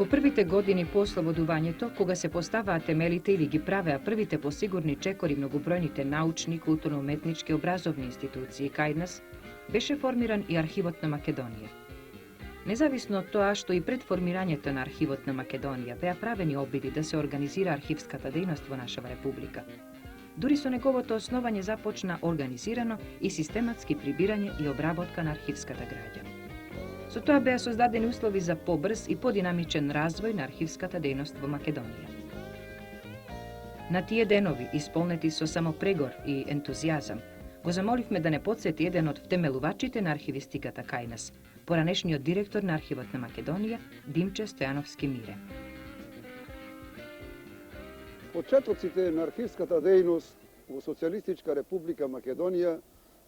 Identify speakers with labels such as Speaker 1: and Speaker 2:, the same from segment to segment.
Speaker 1: Во првите години по ослободувањето, кога се поставаа темелите или ги правеа првите посигурни чекори многобројните научни, културно-уметнички, образовни институции кај нас, беше формиран и Архивот на Македонија. Независно од тоа што и пред формирањето на Архивот на Македонија беа правени обиди да се организира архивската дејност во нашава република, дури со неговото основање започна организирано и систематски прибирање и обработка на архивската граѓа. Со тоа беа создадени услови за побрз и подинамичен развој на архивската дејност во Македонија. На тие денови, исполнети со само прегор и ентузијазам, го замоливме да не потсети еден од втемелувачите на архивистиката кај нас, поранешниот директор на Архивот на Македонија, Димче Стојановски Мире.
Speaker 2: Почетоците на архивската дејност во Социјалистичка република Македонија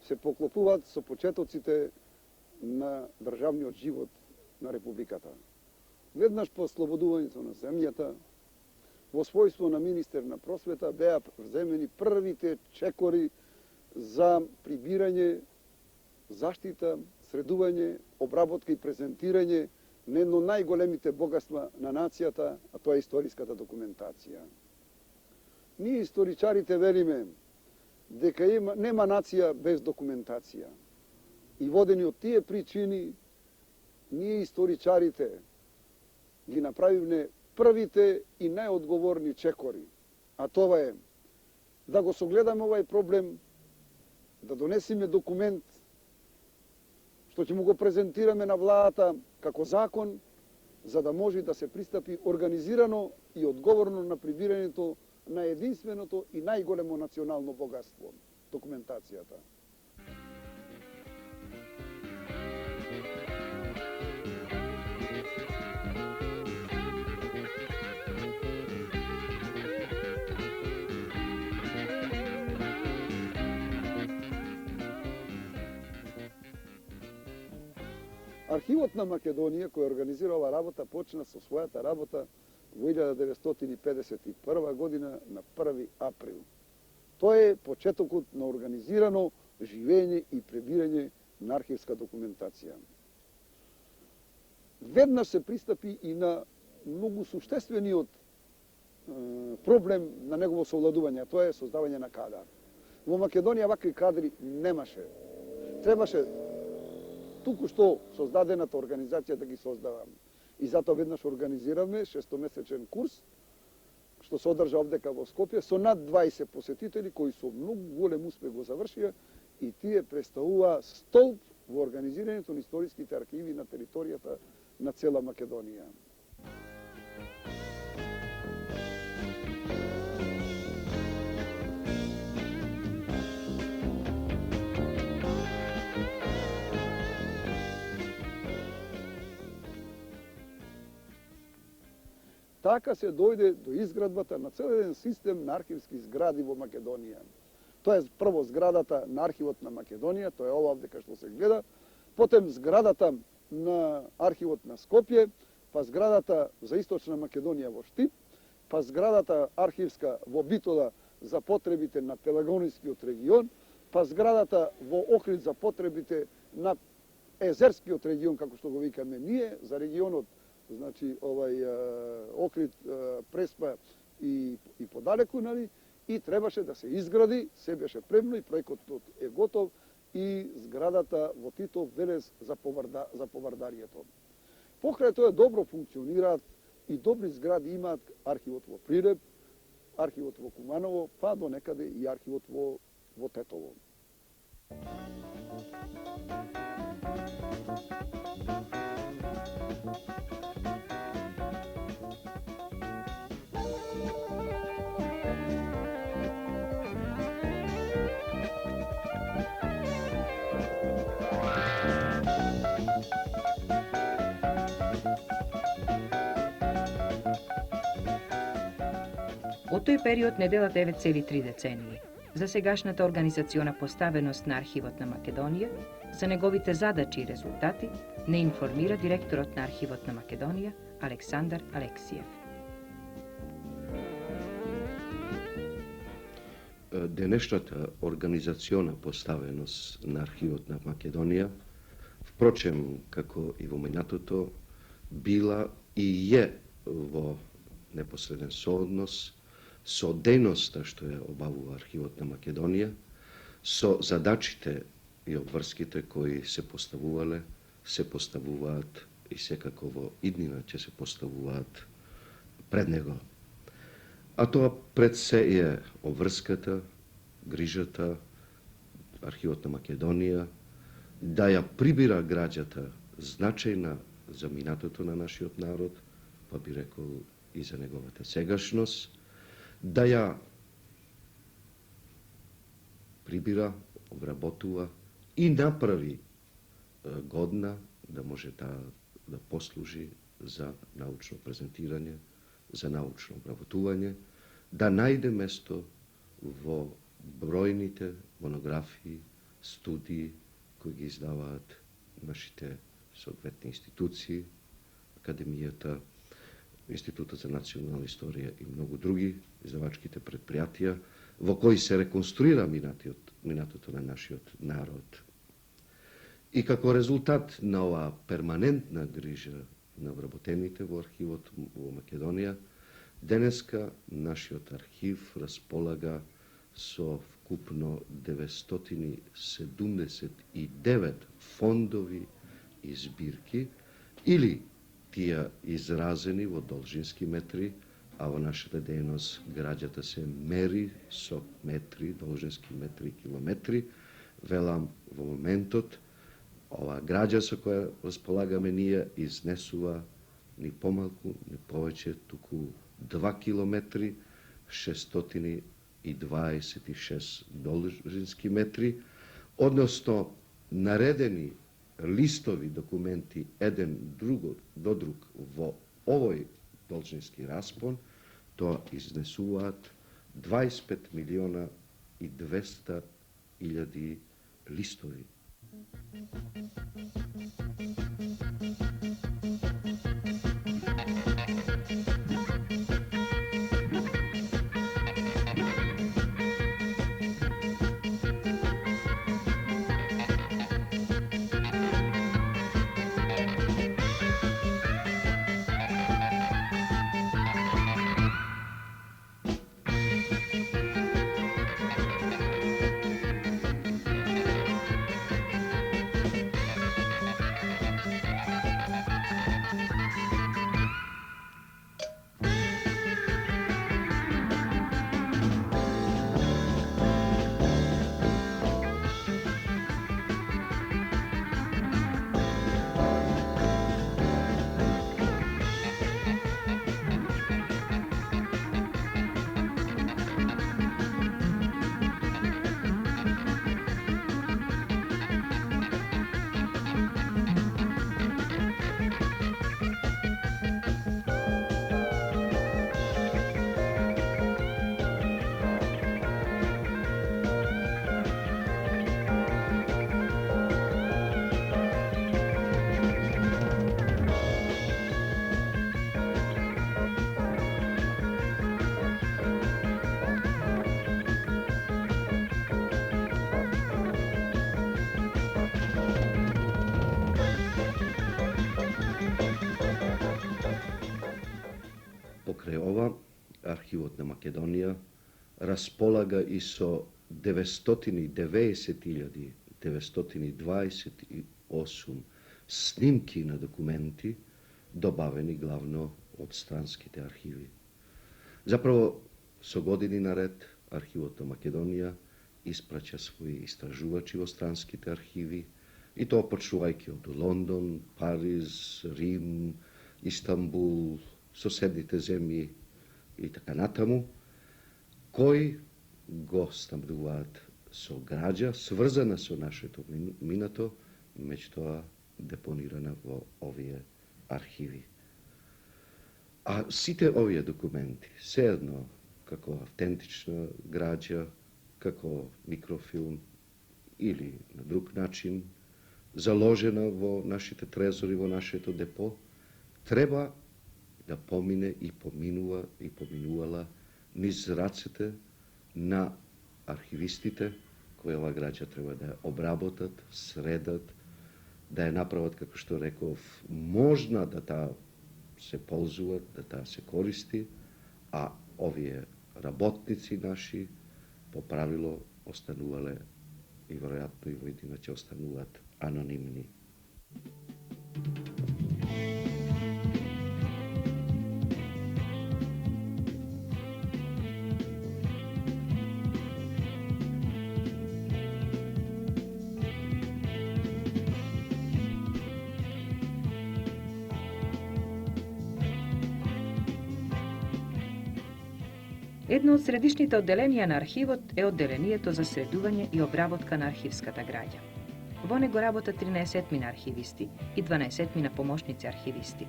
Speaker 2: се поклопуваат со почетоците на државниот живот на републиката. Веднаш по ослободувањето на земјата, во својство на министер на просвета, беа земени првите чекори за прибирање, заштита, средување, обработка и презентирање на едно најголемите богатства на нацијата, а тоа е историската документација. Ние историчарите вериме дека нема нација без документација. И водени од тие причини, ние историчарите ги направивме првите и најодговорни чекори. А тоа е да го согледаме овај проблем, да донесеме документ што ќе му го презентираме на владата како закон, за да може да се пристапи организирано и одговорно на прибирањето на единственото и најголемо национално богатство – документацијата. Архивот на Македонија, кој организира ова работа, почна со својата работа во 1951 година на 1 април. Тоа е почетокот на организирано живење и пребирање на архивска документација. Веднаш се пристапи и на многу суштествениот проблем на негово совладување, тоа е создавање на кадар. Во Македонија вакви кадри немаше. Требаше туку што создадената организација да ги создава. И затоа веднаш организираме шестомесечен курс, што се одржа овдека во Скопје, со над 20 посетители, кои со многу голем успех го завршија, и тие представува столб во организирањето на историските архиви на територијата на цела Македонија. Така се дојде до изградбата на цел еден систем на архивски згради во Македонија. Тоа е прво зградата на Архивот на Македонија, тоа е ова овдека што се гледа, потем зградата на Архивот на Скопје, па зградата за Источна Македонија во Штип, па зградата архивска во Битола за потребите на Пелагонискиот регион, па зградата во Охрид за потребите на Езерскиот регион, како што го викаме ние, за регионот, значи Охрид, Преспа и подалеку, нали, и требаше да се изгради, се беше премно и проектот е готов, и зградата во Титов Велес за повардарието. Покрај тоа добро функционираат и добри згради имаат архивот во Прилеп, архивот во Куманово, па до некаде и архивот во Тетово.
Speaker 1: Од тој период не дела 9,3 децении. За сегашната организациона поставеност на Архивот на Македонија, за неговите задачи и резултати, не информира директорот на Архивот на Македонија, Александар Алексиев.
Speaker 3: Денешната организациона поставеност на Архивот на Македонија, впрочем, како и во минатото, била и е во непосреден сооднос со дејноста што ја обавува Архивот на Македонија, со задачите и обврските кои се поставувале, се поставуваат и секако во иднина ќе се поставуваат пред него. А тоа пред се е обврската, грижата, Архивот на Македонија, да ја прибира граѓата значајна за минатото на нашиот народ, па би рекол и за неговата сегашност, да ја прибира, обработува и направи годна да може да послужи за научно презентирање, за научно обработување, да најде место во бројните монографии, студии кои ги издаваат нашите соодветни институции, Академијата, Институтот за национална историја и многу други издавачките предпријатија, во кои се реконструира минатото на нашиот народ. И како резултат на оваа перманентна грижа на вработените во архивот во Македонија, денеска нашиот архив располага со вкупно 979 фондови и збирки, или тие изразени во должински метри, а во нашата дејност граѓата се мери со метри, должински метри и километри. Велам, во моментот, ова граѓа со која располагаме ние изнесува ни помалку, ни повеќе, туку 2 километри, 626 должински метри, односно наредени листови документи еден до друг во овој должински распон, тоа изнесуваат 25 милиона и 200 илјади листови. Покрај ова, Архивот на Македонија располага и со 990.928 снимки на документи, добавени главно од странските архиви. Заправо, со години наред, Архивот на Македонија испраќа своји истражувачи во странските архиви, и тоа почнувајќи од Лондон, Париз, Рим, Истанбул, соседните земји и така натаму, кои го снабдуваат со граѓа сврзана со нашето минато, меѓутоа депонирана во овие архиви. А сите овие документи, седно како автентична граѓа, како микрофилм или на друг начин, заложена во нашите трезори, во нашето депо, треба да помине и поминувала низ рацете на архивистите, кои ова граѓа треба да ја обработат, средат, да ја направат, како што реков, можна да таа се ползуваат, да таа се користи, а овие работници наши по правило останувале и веројатно и во иднина ќе остануваат анонимни.
Speaker 1: Едно од средишните одделенија на архивот е одделението за средување и обработка на архивската граѓа. Во него работат 13 архивисти и 12 помошници архивисти.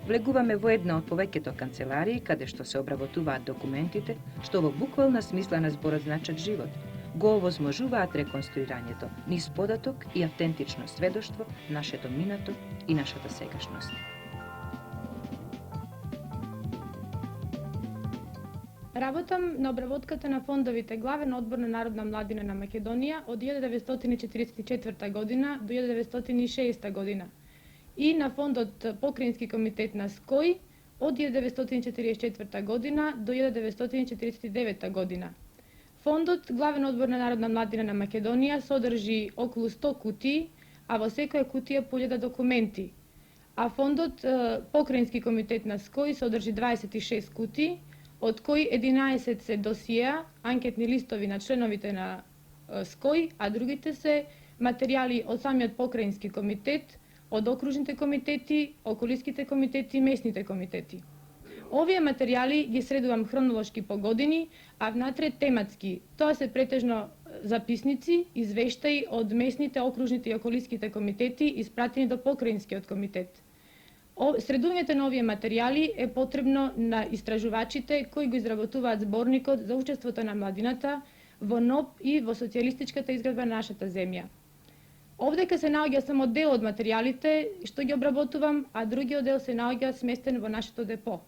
Speaker 1: Влегуваме во една од повеќето канцеларии каде што се обработуваат документите, што во буквална смисла на зборот значат живот, го овозможуваат реконструирањето низ податок и автентично сведоштво нашето минато и нашата сегашност.
Speaker 4: Работам на обработката на фондовите главен одбор на Народна младина на Македонија од 1944 година до 1960 година и на фондот Покраински комитет на СКОИ од 1944 година до 1949 година. Фондот главен одбор на Народна младина на Македонија содржи околу 100 кутии, а во секоја кутија по 1000 документи. А фондот Покраински комитет на СКОИ содржи 26 кутии, од кои 11 се досиеа, анкетни листови на членовите на СКОИ, а другите се материјали од самиот Покраински комитет, од окружните комитети, околиските комитети и местните комитети. Овие материјали ги средувам хронолошки по години, а внатре тематски. Тоа се претежно записници, извештаи од местните, окружните и околиските комитети испратени до Покраинскиот комитет. Средувањето на овие материјали е потребно на истражувачите кои го изработуваат зборникот за учеството на младината во НОБ и во социјалистичката изградба на нашата земја. Овдека се наоѓа само дел од материјалите што ги обработувам, а другиот дел се наоѓа сместен во нашето депо.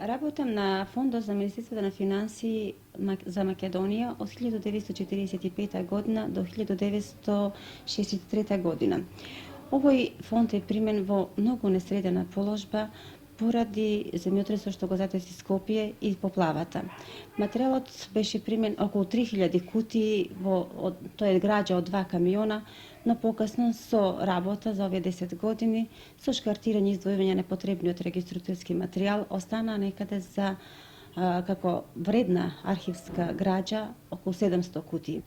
Speaker 5: Работам на Фондот за Министерството на финансии за Македонија од 1945 година до 1963 година. Овој фонд е примен во многу несредена положба поради земјотресот што го затеси Скопје и поплавата. Материјалот беше примен околу 3000 кутии, тоа е граѓа од 2 камиона, но покасно со работа за овие 10 години, со шкартирање и издвојување на потребниот регистраторски материјал, остана некаде за како вредна архивска граѓа околу 700 кутии.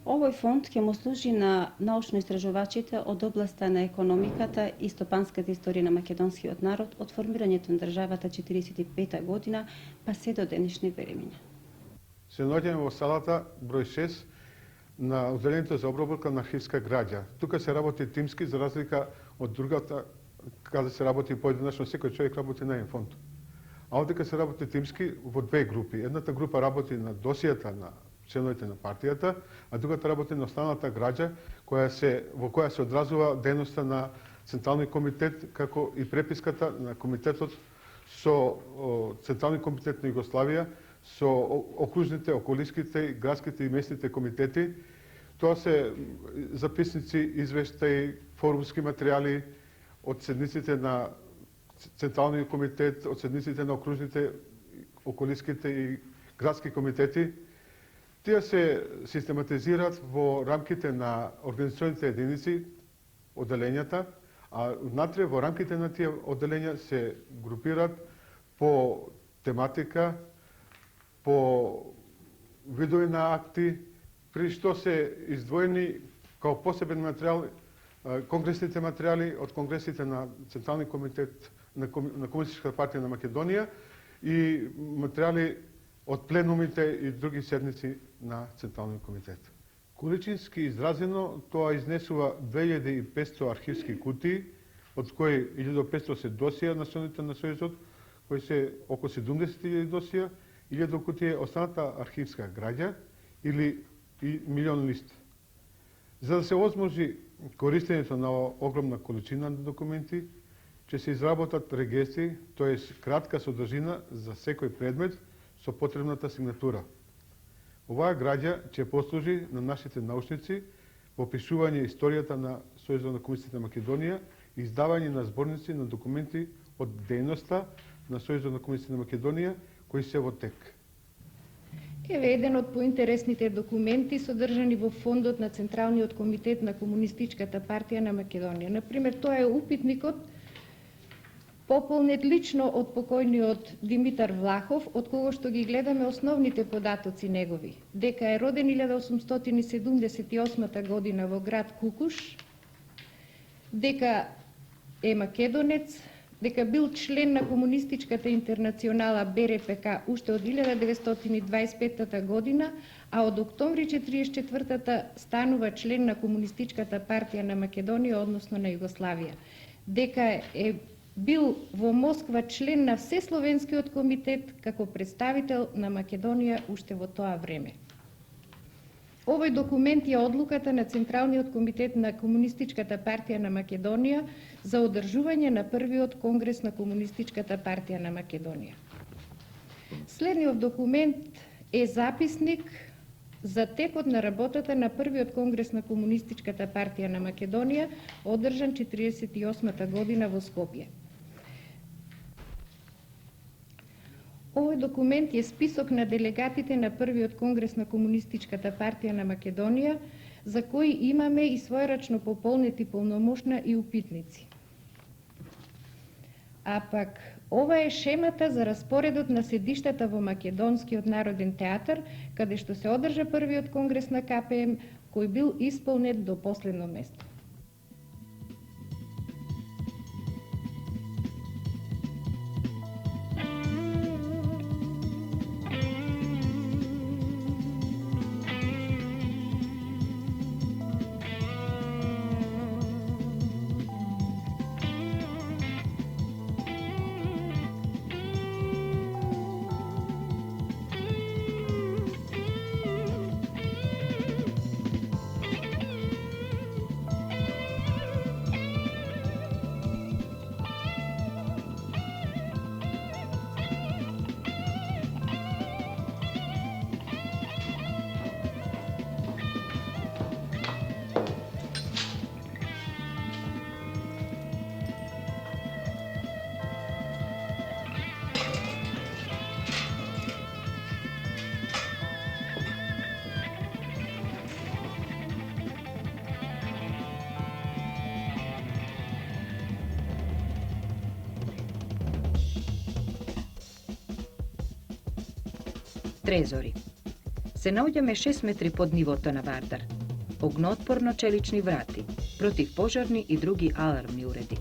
Speaker 5: Овој фонд ќе му служи на научно-истражувачите од областа на економиката и стопанската историја на македонскиот народ од формирањето на државата 45 година па се до денешни времиња.
Speaker 6: Се наоѓаме во салата број 6 на одделението за обработка на архивска граѓа. Тука се работи тимски за разлика од другата каде се работи поединечно, секој човек работи на еден фонд. А овдека се работи тимски во две групи. Едната група работи на досијата на членовите на партијата, а другата работи на останата граѓа во која се одразува дејноста на Централниот комитет, како и преписката на комитетот со Централниот комитет на Југославија, со окружните, околиските, градските и местните комитети. Тоа се записници, извештаи, форумски материјали од седниците на Централниот комитет, од седниците на окружните, околиските и градски комитети. Тие се систематизираат во рамките на организационите единици, одделењата, а внатре во рамките на тие одделења се групираат по тематика, по видови на акти, при што се издвоени као посебен материјал конгресните материјали од конгресите на Централниот комитет на Комунистичката партија на Македонија и материјали од пленумите и други седници на Централниот комитет. Количински изразено, тоа изнесува 2500 архивски кутии, од кои 1500 се досија на членовите на Сојузот, кои се околу 70.000 досија, 1000 кутии останата архивска граѓа или милион лист. За да се возможи користењето на огромна количина документи, ќе се изработат регистри, тоа кратка содржина за секој предмет со потребната сигнатура. Оваа граѓа ќе послужи на нашите научници во опишување историјата на Сојузот на комунистите на Македонија издавање на зборници на документи од дејноста на Сојузот на комунистите на Македонија, кои се во тек.
Speaker 7: Еве еден од поинтересните документи содржани во фондот на Централниот комитет на Комунистичката партија на Македонија. Например, тоа е упитникот пополнет лично од покојниот Димитар Влахов, од кого што ги гледаме основните податоци негови. Дека е роден 1878 година во град Кукуш, дека е македонец, дека бил член на Комунистичката интернационала БРПК уште од 1925 година, а од октомври 1944 станува член на Комунистичката партија на Македонија, односно на Југославија. Дека е бил во Москва член на Всесловенскиот комитет како представител на Македонија уште во тоа време. Овој документ е одлуката на Централниот комитет на Комунистичката партија на Македонија за одржување на првиот конгрес на Комунистичката партија на Македонија. Следниот документ е записник за текот на работата на првиот конгрес на Комунистичката партија на Македонија, одржан 1948 година во Скопје. Овој документ е список на делегатите на првиот конгрес на Комунистичката партија на Македонија, за кои имаме и својрачно пополнети полномошна и упитници. А пак, ова е шемата за распоредот на седиштата во Македонскиот народен театар, каде што се одржа првиот конгрес на КПМ, кој бил исполнет до последно место.
Speaker 1: Трезори. Се наоѓаме 6 метри под нивото на Вардар. Огноотпорно челични врати, противпожарни и други алармни уреди.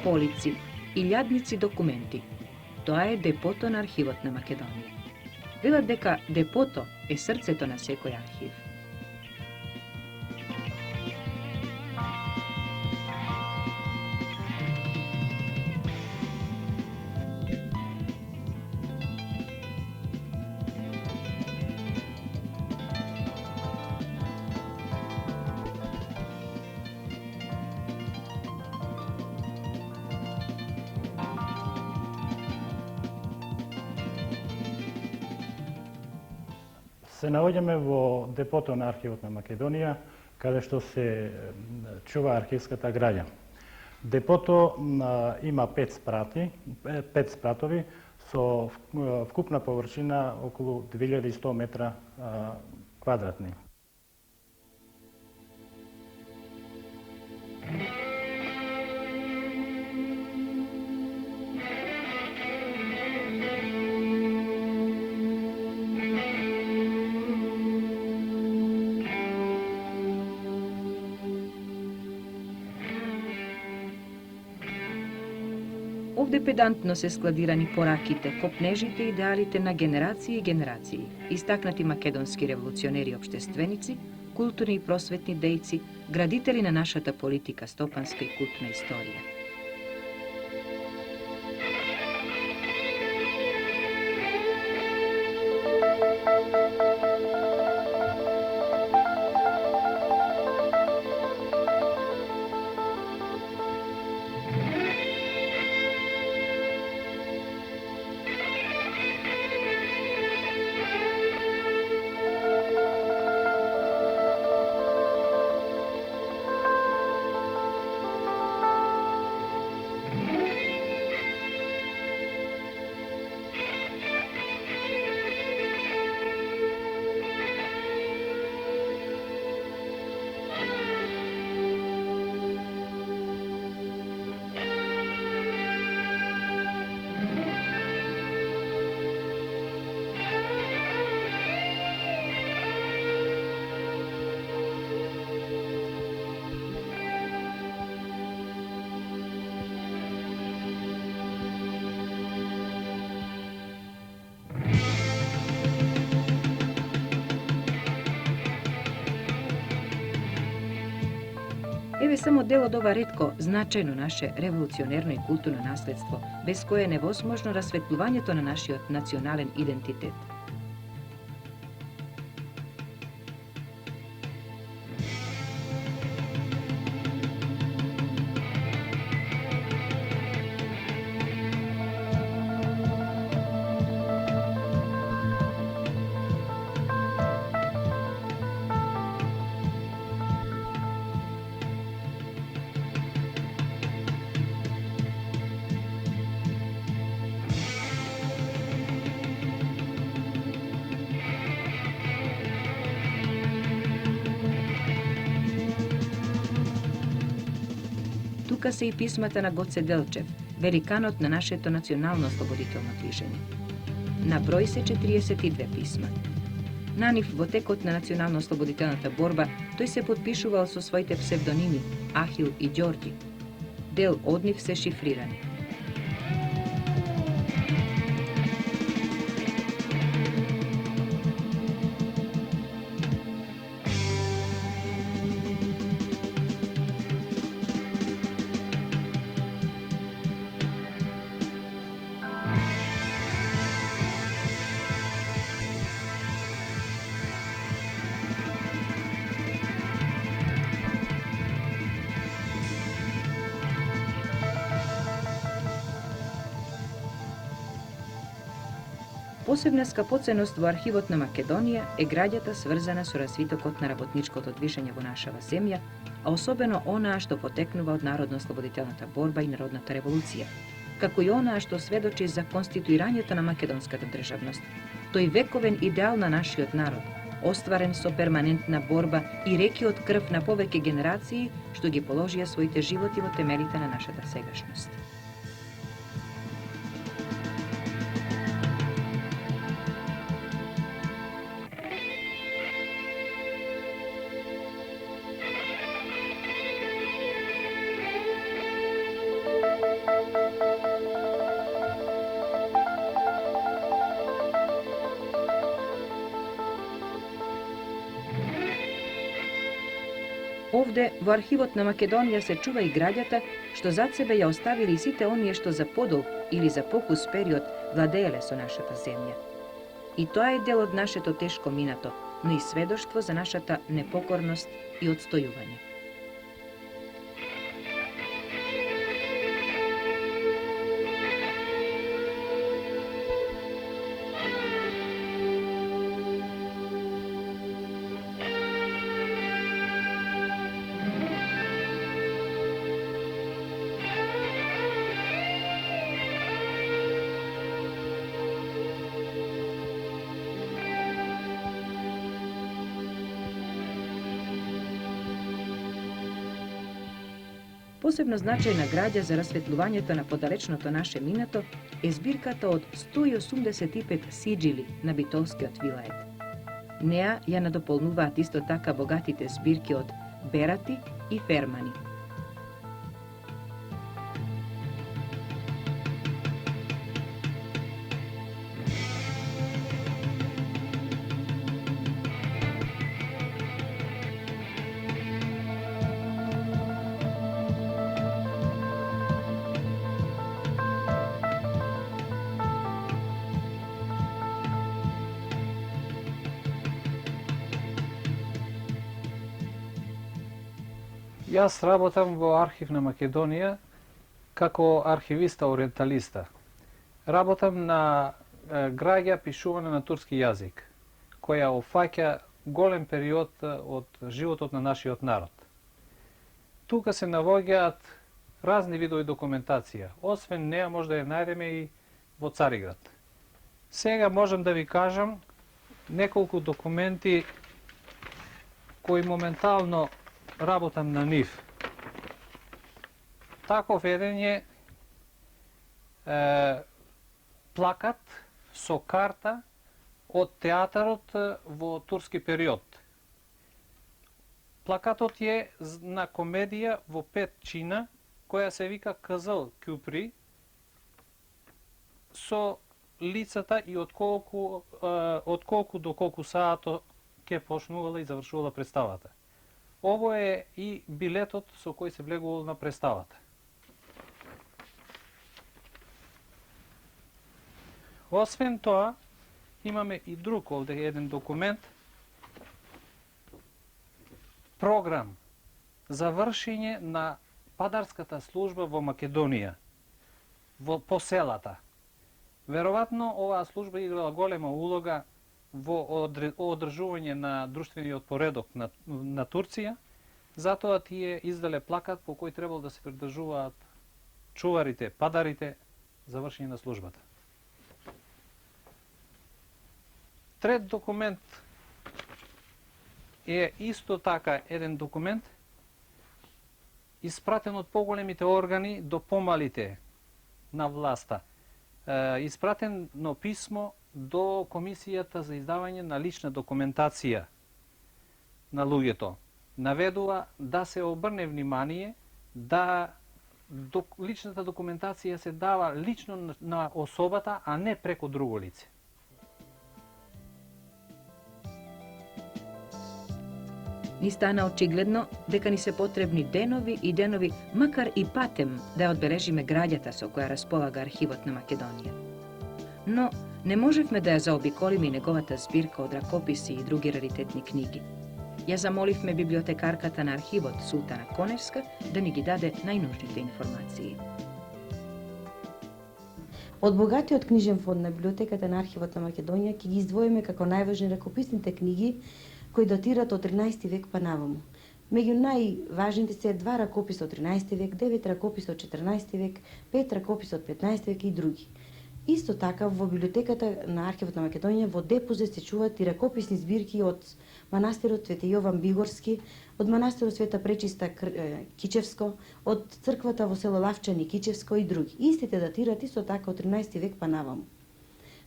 Speaker 1: Полици, илјадници документи. Тоа е депото на архивот на Македонија. Велат дека депото е срцето на секој архив.
Speaker 8: Се наоѓаме во депото на архивот на Македонија, каде што се чува архивската граѓа. Депото има 5 спратови со вкупна површина околу 2100 метра квадратни.
Speaker 1: Овде педантно се складирани пораките, копнежите и идеалите на генерации и генерации, истакнати македонски револуционери и обштественици, културни и просветни дејци, градители на нашата политика, стопанска и културна историја. Еве само дел од ова ретко значајно наше револуционерно и културно наследство, без кое е невозможно расветлувањето на нашиот национален идентитет. Тука се и писмата на Гоце Делчев, великанот на нашето национално ослободително движење. На број се 42 писма. На нив во текот на национално-ослободителната борба тој се подпишувал со своите псевдоними Ахил и Ѓорѓи. Дел од нив се шифрирани. Посебна скапоценност во архивот на Македонија е граѓата сврзана со развитокот на работничкото движење во нашава земја, а особено онаа што потекнува од народно-ослободителната борба и народната револуција, како и онаа што сведочи за конституирањето на македонската државност, тој вековен идеал на нашиот народ, остварен со перманентна борба и реки од крв на повеќе генерации што ги положија своите животи во темелите на нашата сегашност. Овде, во архивот на Македонија се чува и граѓата што зад себе ја оставили сите оние што за подолг или за покус период владееле со нашата земја. И тоа е дел од нашето тешко минато, но и сведоштво за нашата непокорност и одстојување. Посебно значајна граѓа за расветлувањето на подалечното наше минато е збирката од 185 сиџили на Битолскиот вилает. Неа ја надополнуваат исто така богатите збирки од Берати и Фермани.
Speaker 9: Јас работам во Архив на Македонија како архивиста-ориенталиста. Работам на граѓа пишувана на турски јазик, која опфаќа голем период од животот на нашиот народ. Тука се навоѓаат разни видови документација. Освен неа може да ја најдеме и во Цариград. Сега можам да ви кажам неколку документи кои моментално работам на нив. Таков еден е плакат со карта од театарот во турски период. Плакатот е на комедија во 5 чина, која се вика Кызыл Кюпри, со лицата и од колку до колку саато ќе почнувала и завршувала представата. Ово е и билетот со кој се влегувал на представата. Освен тоа, имаме и друг овде еден документ, програм за вршење на падарската служба во Македонија, по селата. Веројатно, оваа служба играла голема улога во одржување на друштвениот поредок на Турција, затоа тие издале плакат по кој требало да се придржуваат чуварите, падарите за вршење на службата. Трет документ е исто така еден документ испратен од поголемите органи до помалите на власта. Испратено писмо до Комисијата за издавање на лична документација на луѓето. Наведува да се обрне внимание да личната документација се дава лично на особата, а не преку друго лице.
Speaker 1: Ни стана очигледно дека ни се потребни денови и денови, макар и патем, да ја одбележиме граѓата со која располага Архивот на Македонија. Но не можевме да ја заобиколиме и неговата збирка од ракописи и други раритетни книги. Ја замоливме библиотекарката на архивот Султана Коневска да ни ги даде најнужните информации.
Speaker 10: Од богатиот книжен фонд на библиотеката на Архивот на Македонија ќе ги издвоиме како најважни ракописните книги кои датираат од 13 век па наваму. Меѓу најважните се 2 ракописа од 13 век, 9 ракописа од 14 век, 5 ракописа од 15 век и други. Исто така во библиотеката на Архивот на Македонија во депозит се чуваат и ракописни збирки од манастирот Свети Јован Бигорски, од манастирот Света Пречиста Кичевско, од црквата во село Лавчани Кичевско и други. Истите датираат исто така од 13 век па наваму.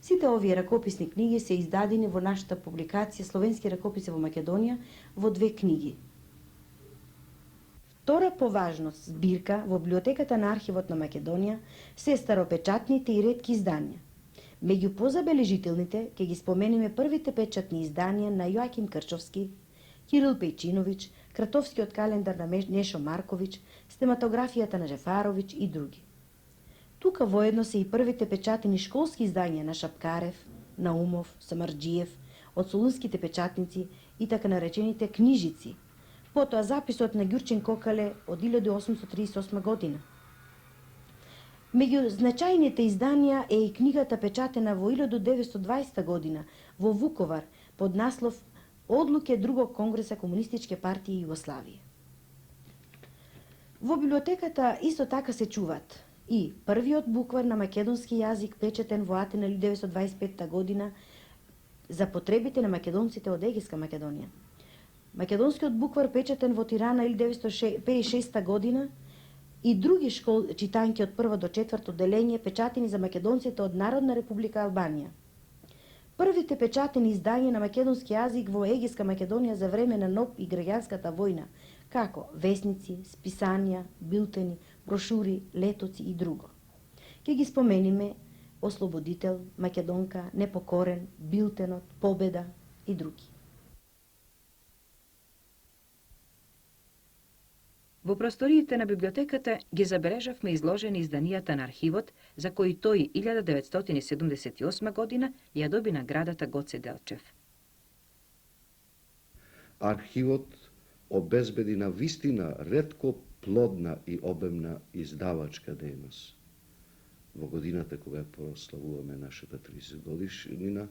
Speaker 10: Сите овие ракописни книги се издадени во нашата публикација Словенски ракописи во Македонија во 2 книги. Втора по важност збирка во библиотеката на Архивот на Македонија се старопечатните и ретки изданија. Меѓу позабележителните ќе ги споменеме првите печатни изданија на Јоаким Крчовски, Кирил Пејчиновиќ, Кратовскиот календар на Нешо Марковиќ, стематографијата на Жефаровиќ и други. Тука воедно се и првите печатени школски издања на Шапкарев, Наумов, Самарџиев, од солунските печатници и така наречените книжици, потоа записот на Ѓурчин Кокале од 1838 година. Меѓу значајните изданија е и книгата печатена во 1920 година во Вуковар под наслов Одлуке другог конгреса Комунистичке партии Југославија. Во библиотеката исто така се чуваат и првиот буквар на македонски јазик печатен во Атина 1925 година за потребите на македонците од Егејска Македонија. Македонскиот буквар печатен во Тирана 1956 година и други читанки од 1 до 4 делење печатени за македонците од Народна република Албанија. Првите печатени издања на македонски јазик во Егејска Македонија за време на НОБ и граѓанската војна, како весници, списанија, билтени, брошури, летоци и друго. Ке ги спомениме Ослободител, Македонка, Непокорен, Билтенот, Победа и други.
Speaker 1: Во просториите на библиотеката ги забележавме изложени изданијата на архивот, за кои тој 1978 година ја доби наградата Гоце Делчев.
Speaker 3: Архивот обезбеди на вистина ретко плодна и обемна издавачка дејност. Во годината кога прославуваме нашата 30 годишнина,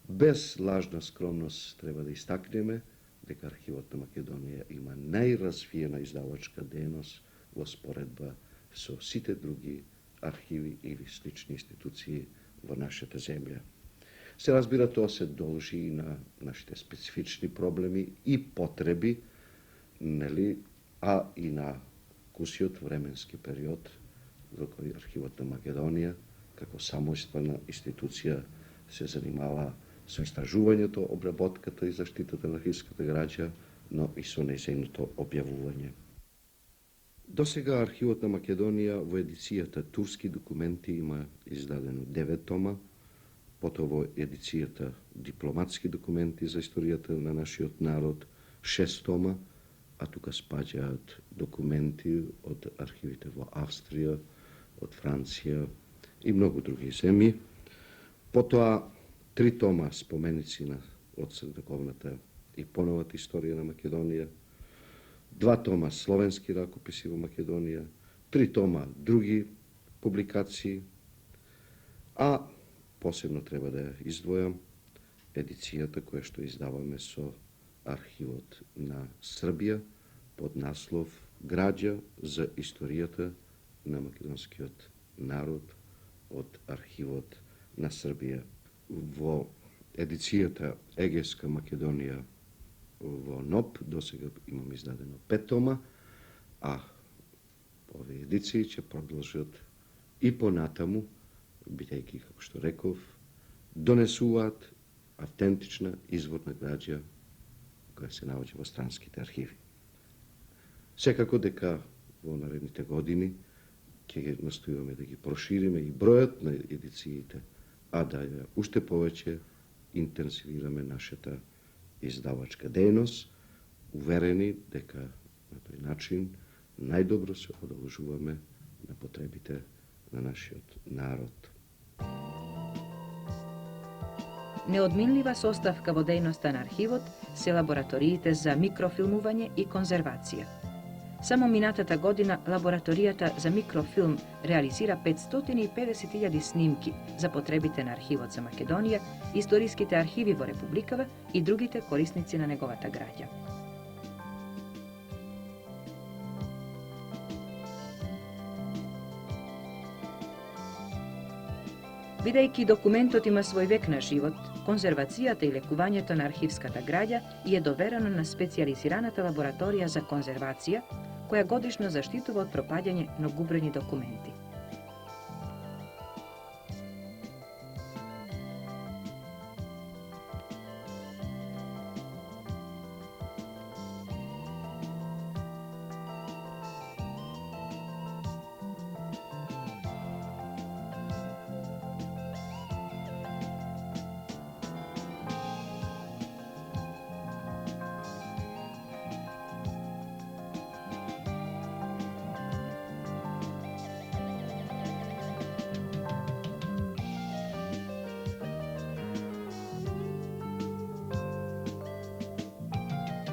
Speaker 3: без лажна скромност треба да истакнеме дека Архивот на Македонија има најразвиена издавачка дејност во споредба со сите други архиви или слични институции во нашата земја. Се разбира, тоа се должи и на нашите специфични проблеми и потреби, нели, а и на кусиот временски период во кој Архивот на Македонија, како самостојна институција, се занимава со истражувањето, обработката и заштитата на архивската граѓа, но и со нејзиното објавување. Досега Архивот на Македонија во едицијата Турски документи има издадено 9 тома, потоа во едицијата Дипломатски документи за историјата на нашиот народ 6 тома, а тука спаѓаат документи од архивите во Австрија, од Франција и многу други земји. Потоа 3 тома споменици од средновековната и поновата историја на Македонија, 2 тома словенски ракописи во Македонија, 3 тома други публикации, а посебно треба да ја издвојам едицијата која што издаваме со Архивот на Србија под наслов Граѓа за историјата на македонскиот народ од Архивот на Србија. Во едицијата Егејска Македонија во НОП досега имам издадено 5 тома, а овие едиции ќе продолжат и понатаму, бидејќи, како што реков, донесуваат автентична изворна граѓа која се наоѓа во странските архиви. Секако дека во наредните години ќе настојуваме да ги прошириме и бројот на едициите, а да ја уште повеќе интензивираме нашата издавачка дејност, уверени дека на тој начин најдобро се одолжуваме на потребите на нашиот народ.
Speaker 1: Неодминлива составка во дејноста на архивот се лабораториите за микрофилмување и конзервација. Само минатата година лабораторијата за микрофилм реализира 550.000 снимки за потребите на Архивот за Македонија, историските архиви во Републикава и другите корисници на неговата граѓа. Бидејќи документот има свој век на живот, конзервацијата и лекувањето на архивската граѓа е доверено на специјализираната лабораторија за конзервација, која годишно заштитува од пропаѓање многубројни документи.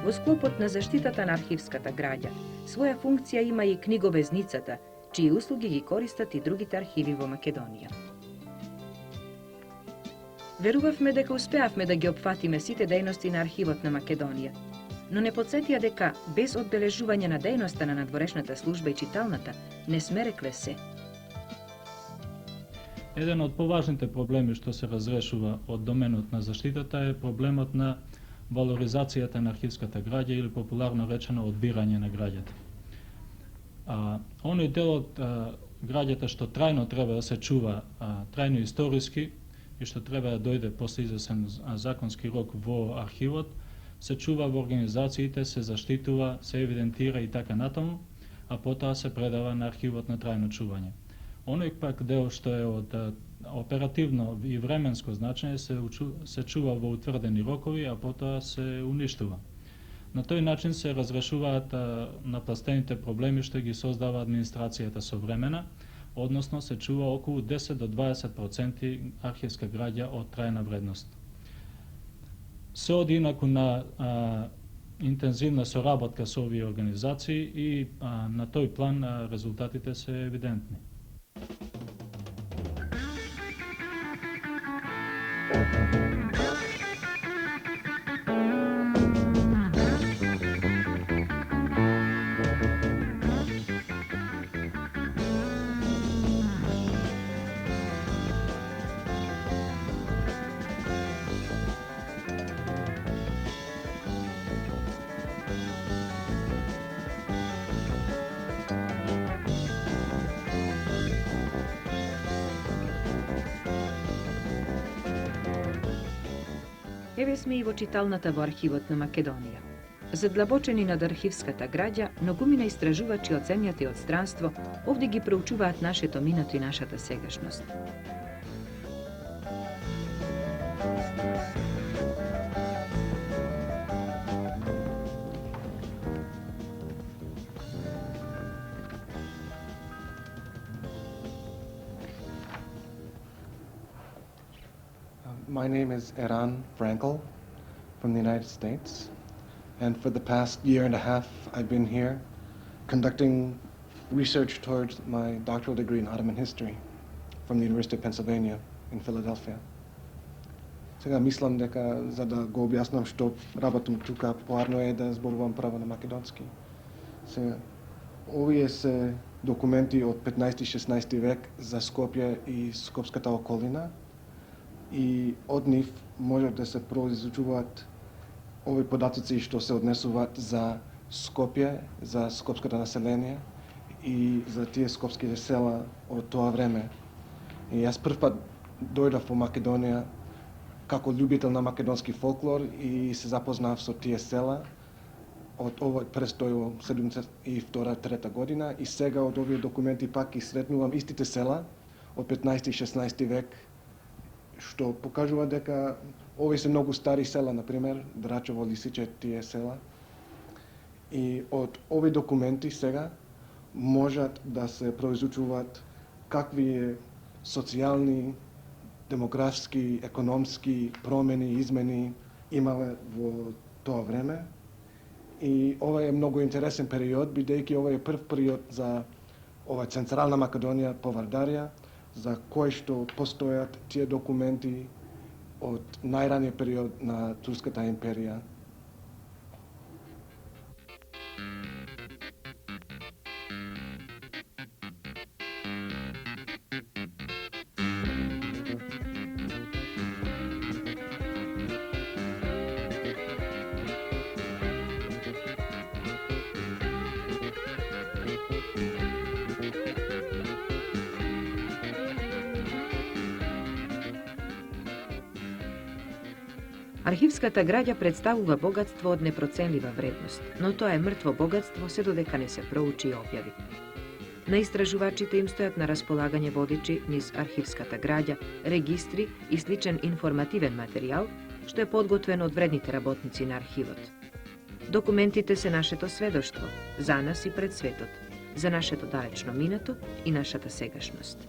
Speaker 1: Во склопот на заштитата на архивската граѓа, своја функција има и книговезницата, чии услуги ги користат и другите архиви во Македонија. Верувавме дека успеавме да ги опфатиме сите дејности на Архивот на Македонија, но не потсетија дека без одбележување на дејноста на надворешната служба и читалната не сме рекле се.
Speaker 8: Еден од поважните проблеми што се разрешува од доменот на заштитата е проблемот на валоризацијата на архивската граѓа или популарно речено одбирање на граѓата. Оној дел од граѓата што трајно треба да се чува, трајно историски и што треба да дојде после извесен законски рок во архивот, се чува во организациите, се заштитува, се евидентира и така натаму, а потоа се предава на архивот на трајно чување. Оној пак дел што е од оперативно и временско значење се чува во утврдени рокови, а потоа се уништува. На тој начин се разрешуваат напластените проблеми што ги создава администрацијата со времена, односно се чува околу 10 до 20% архивска граѓа од трајна вредност. Се оди инаку на интензивна соработка со овие организации и на тој план резултатите се евидентни.
Speaker 1: Еве сме и во читалната во архивот на Македонија. Задлабочени над архивската граѓа, многумина истражувачи од земјата и од странство овде ги проучуваат нашето минато и нашата сегашност.
Speaker 11: My name is Eran Frankel from the United States, and for the past year and a half I've been here conducting research towards my doctoral degree in Ottoman history from the University of Pennsylvania in Philadelphia. Сега мислам дека за да го објаснам што работам тука, поарно е да зборувам право на македонски. Сега, овие се документи од 15-16 век за Скопје и Скопската околина, и од нив може да се произучуваат овие податоци што се однесуваат за Скопје, за скопското население и за тие скопските села од тоа време. И јас прв пат дојдов во Македонија како љубител на македонски фолклор и се запознав со тие села од овој престој во 72-3 година и сега од овие документи пак и сретнувам истите села од 15-16 век, што покажува дека овие се многу стари села, например, Драчево, Лисиче, тие села. И од овие документи сега можат да се произучуваат какви социјални, демографски, економски промени, измени имале во тоа време. И ова е многу интересен период, бидејќи ова е прв период за ова Централна Македонија по Вардарија, за кој што постојат тие документи од најраниот период на Турската империја.
Speaker 1: Архивската граѓа представува богатство од непроценлива вредност, но тоа е мртво богатство се додека не се проучи и објави. На истражувачите им стојат на располагање водичи низ архивската граѓа, регистри и сличен информативен материјал, што е подготвен од вредните работници на архивот. Документите се нашето сведоштво, за нас и пред светот, за нашето далечно минато и нашата сегашност.